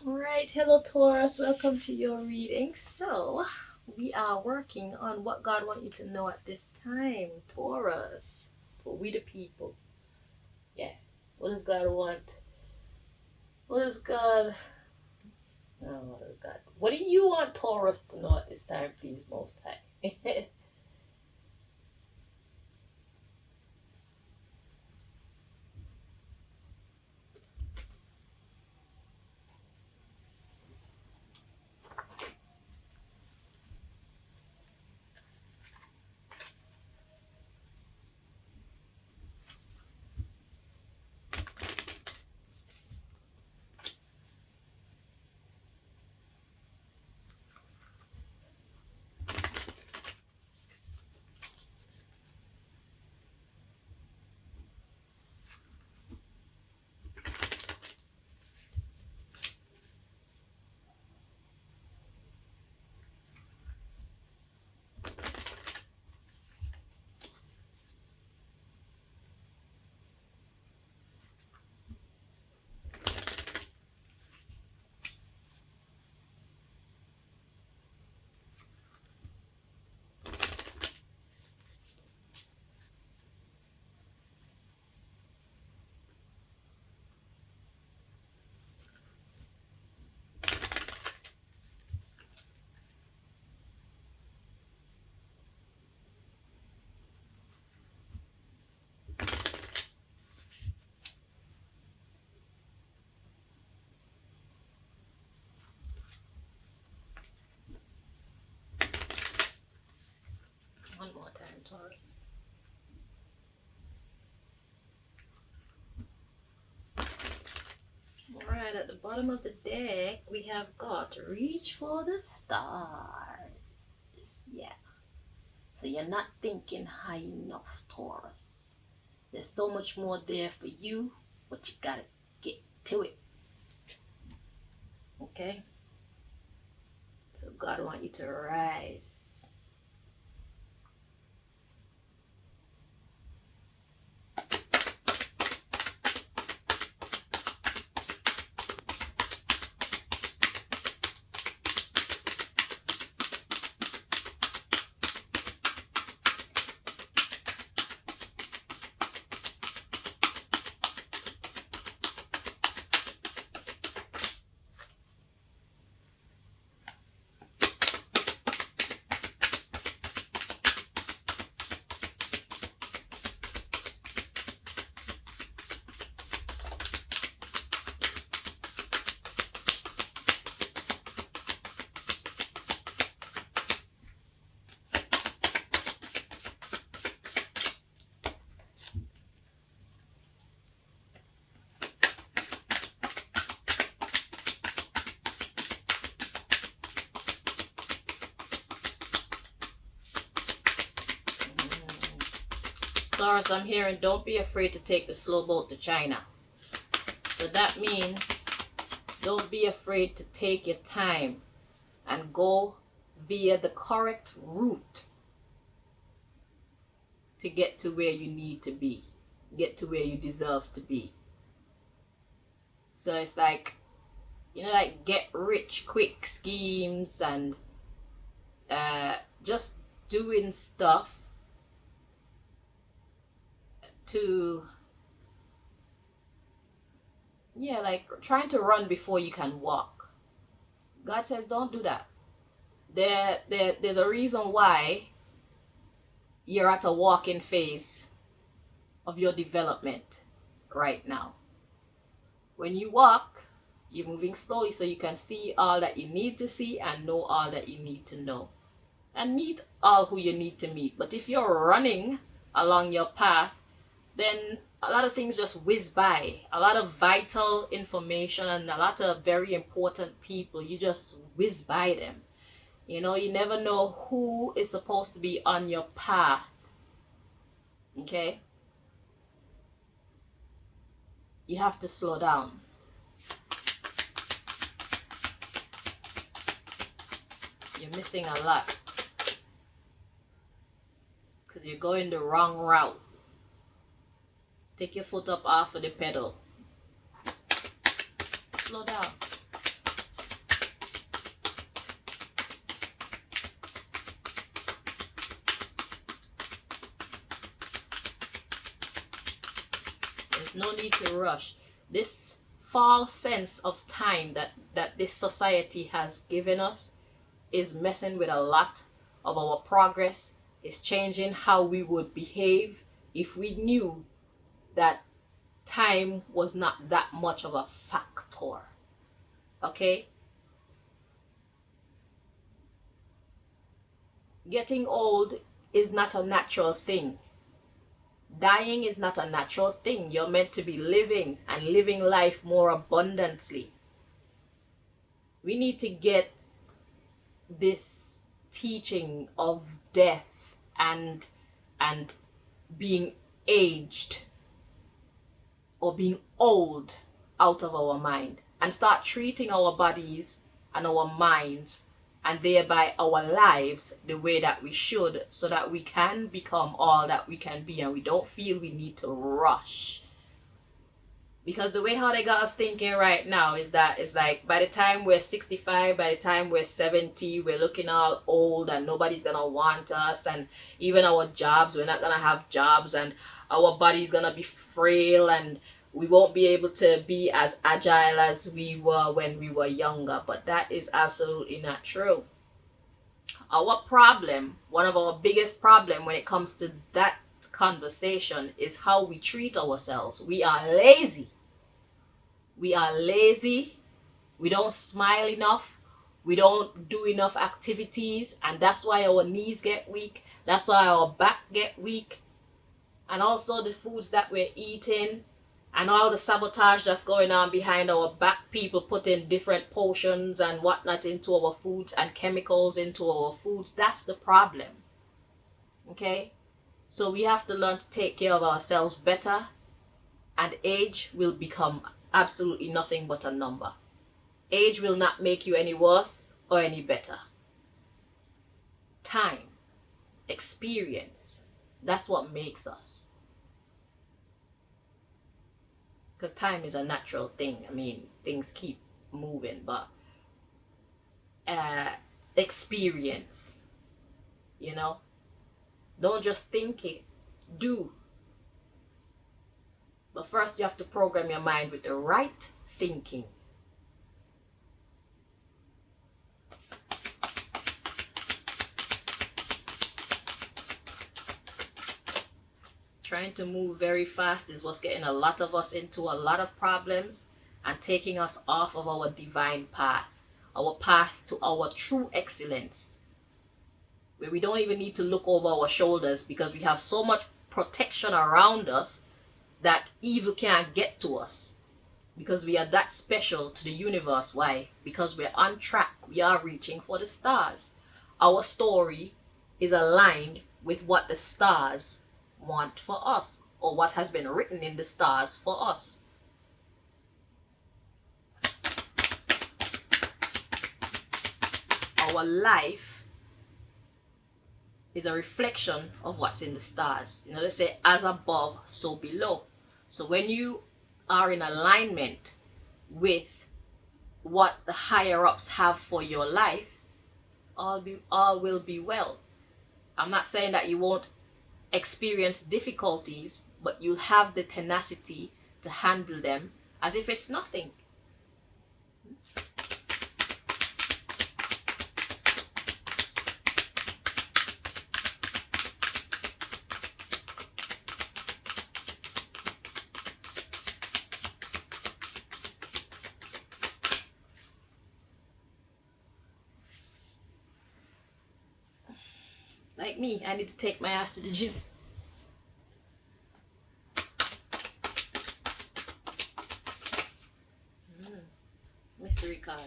Alright, hello Taurus, welcome to your reading. So, we are working on what God wants you to know at this time, Taurus, for we the people. Yeah, what does God want? What does God, what do you want Taurus to know at this time, please, Most High? One more time, Taurus. Alright, at the bottom of the deck, we have got reach for the stars. Yeah. So you're not thinking high enough, Taurus. There's so much more there for you, but you gotta get to it. Okay? So God wants you to rise. Taurus, I'm hearing don't be afraid to take the slow boat to China. So that means don't be afraid to take your time and go via the correct route to get to where you need to be, get to where you deserve to be. So it's like, like get rich quick schemes and just doing stuff to, like trying to run before you can walk. God says don't do that. There's a reason why you're at a walking phase of your development right now. When you walk, you're moving slowly so you can see all that you need to see and know all that you need to know and meet all who you need to meet. But if you're running along your path, then a lot of things just whiz by. A lot of vital information and a lot of very important people, you just whiz by them. You never know who is supposed to be on your path. Okay? You have to slow down. You're missing a lot because you're going the wrong route. Take your foot up off of the pedal. Slow down. There's no need to rush. This false sense of time that this society has given us is messing with a lot of our progress. It's changing how we would behave if we knew that time was not that much of a factor. Okay? Getting old is not a natural thing. Dying is not a natural thing. You're meant to be living and living life more abundantly. We need to get this teaching of death and being aged or being old out of our mind, and start treating our bodies and our minds and thereby our lives the way that we should, so that we can become all that we can be and we don't feel we need to rush. Because the way how they got us thinking right now is that it's like by the time we're 65, by the time we're 70, we're looking all old and nobody's gonna want us, and even our jobs, we're not gonna have jobs, and our body's gonna be frail and we won't be able to be as agile as we were when we were younger. But that is absolutely not true. Our problem, one of our biggest problem when it comes to that conversation, is how we treat ourselves. We are lazy. We are lazy. We don't smile enough. We don't do enough activities, and that's why our knees get weak. That's why our back get weak. And also the foods that we're eating and all the sabotage that's going on behind our back, people putting different potions and whatnot into our foods and chemicals into our foods. That's the problem. Okay? So we have to learn to take care of ourselves better, and age will become absolutely nothing but a number. Age will not make you any worse or any better. Time, experience, that's what makes us. Because time is a natural thing. I mean, things keep moving, but experience, you know, don't just think it, do. But first you have to program your mind with the right thinking. Trying to move very fast is what's getting a lot of us into a lot of problems and taking us off of our divine path, our path to our true excellence, where we don't even need to look over our shoulders because we have so much protection around us that evil can't get to us, because we are that special to the universe. Why? Because we're on track. We are reaching for the stars. Our story is aligned with what the stars want for us, or what has been written in the stars for us. Our life is a reflection of what's in the stars. You know, they say as above, so below. So when you are in alignment with what the higher ups have for your life, all will be well. I'm not saying that you won't experience difficulties, but you'll have the tenacity to handle them as if it's nothing. Like me, I need to take my ass to the gym. Mystery card.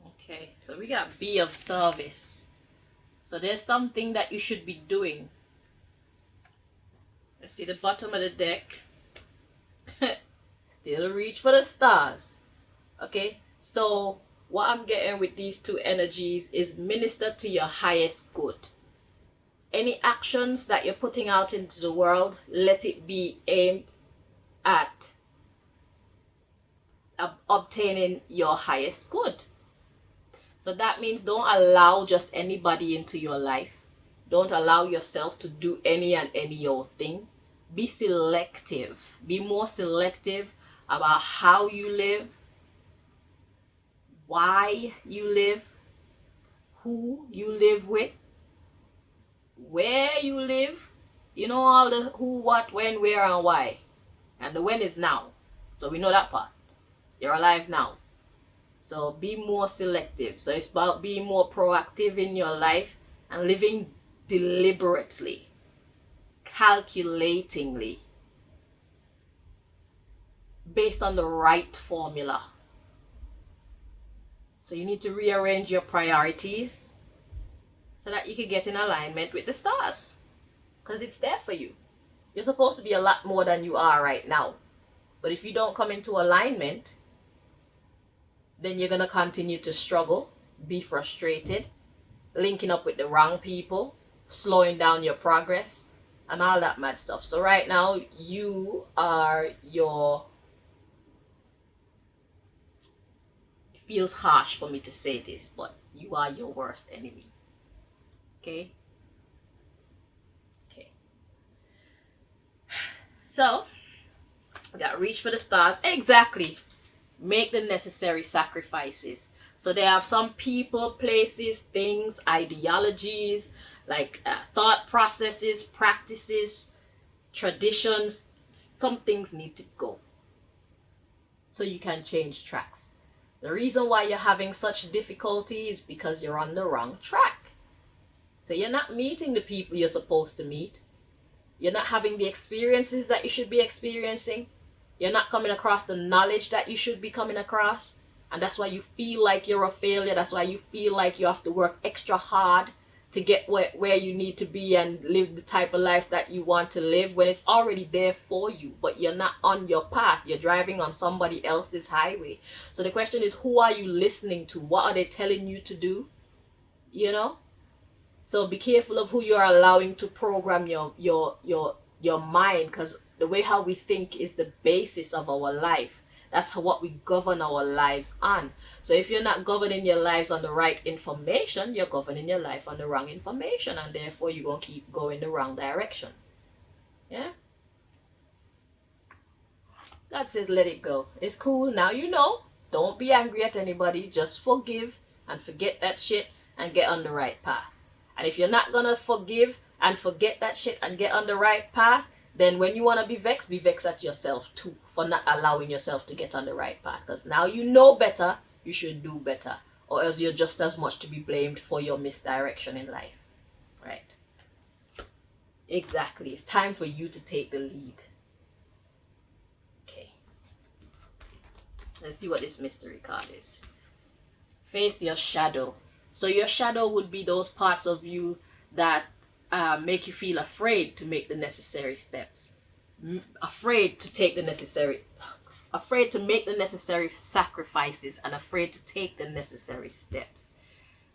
Okay, so we got be of service. So there's something that you should be doing. Let's see the bottom of the deck. Still reach for the stars. Okay, so what I'm getting with these two energies is minister to your highest good. Any actions that you're putting out into the world, let it be aimed at obtaining your highest good. So that means don't allow just anybody into your life. Don't allow yourself to do any and any old thing. Be selective. Be more selective about how you live, why you live, who you live with, where you live. You know all the who, what, when, where, and why. And the when is now. So we know that part. You're alive now. So be more selective. So it's about being more proactive in your life and living deliberately, calculatingly, based on the right formula. So you need to rearrange your priorities so that you can get in alignment with the stars. Because it's there for you. You're supposed to be a lot more than you are right now. But if you don't come into alignment, then you're going to continue to struggle, be frustrated, linking up with the wrong people, slowing down your progress, and all that mad stuff. So right now, you are your... It feels harsh for me to say this, but you are your worst enemy. Okay? Okay. So, we got to reach for the stars. Exactly. Make the necessary sacrifices. So they have some people, places, things, ideologies, like thought processes, practices, traditions. Some things need to go so you can change tracks. The reason why you're having such difficulty is because you're on the wrong track. So you're not meeting the people you're supposed to meet. You're not having the experiences that you should be experiencing. You're not coming across the knowledge that you should be coming across. And that's why you feel like you're a failure. That's why you feel like you have to work extra hard to get where you need to be and live the type of life that you want to live, when it's already there for you, but you're not on your path. You're driving on somebody else's highway. So the question is, who are you listening to? What are they telling you to do? You know? So be careful of who you're allowing to program your mind, because the way how we think is the basis of our life. That's what we govern our lives on. So if you're not governing your lives on the right information, you're governing your life on the wrong information, and therefore you're going to keep going the wrong direction. Yeah? God says let it go. It's cool. Now you know. Don't be angry at anybody. Just forgive and forget that shit and get on the right path. And if you're not going to forgive and forget that shit and get on the right path, then when you want to be vexed at yourself too for not allowing yourself to get on the right path. Because now you know better, you should do better. Or else you're just as much to be blamed for your misdirection in life. Right? Exactly. It's time for you to take the lead. Okay. Let's see what this mystery card is. Face your shadow. So your shadow would be those parts of you that make you feel afraid to make the necessary steps, afraid to make the necessary sacrifices, and afraid to take the necessary steps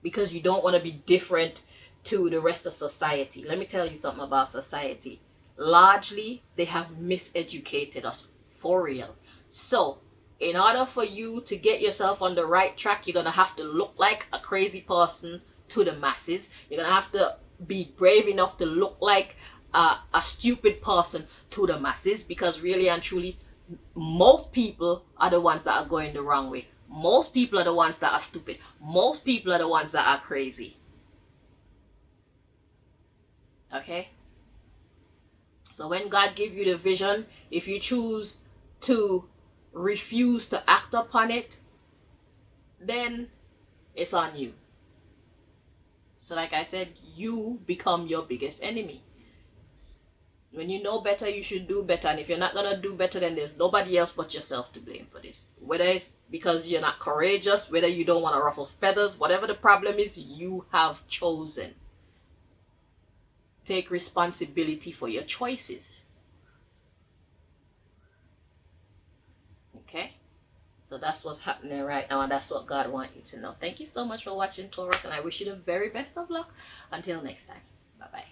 because you don't want to be different to the rest of society. Let me tell you something about society. Largely, they have miseducated us for real. So in order for you to get yourself on the right track, you're going to have to look like a crazy person to the masses. You're going to have to be brave enough to look like a stupid person to the masses, because really and truly, most people are the ones that are going the wrong way. Most people are the ones that are stupid. Most people are the ones that are crazy. Okay? So when God gives you the vision, if you choose to refuse to act upon it, then it's on you. So like I said, you become your biggest enemy. When you know better, you should do better. And if you're not going to do better, then there's nobody else but yourself to blame for this. Whether it's because you're not courageous, whether you don't want to ruffle feathers, whatever the problem is, you have chosen. Take responsibility for your choices. Okay? So that's what's happening right now, and that's what God wants you to know. Thank you so much for watching, Taurus, and I wish you the very best of luck. Until next time. Bye-bye.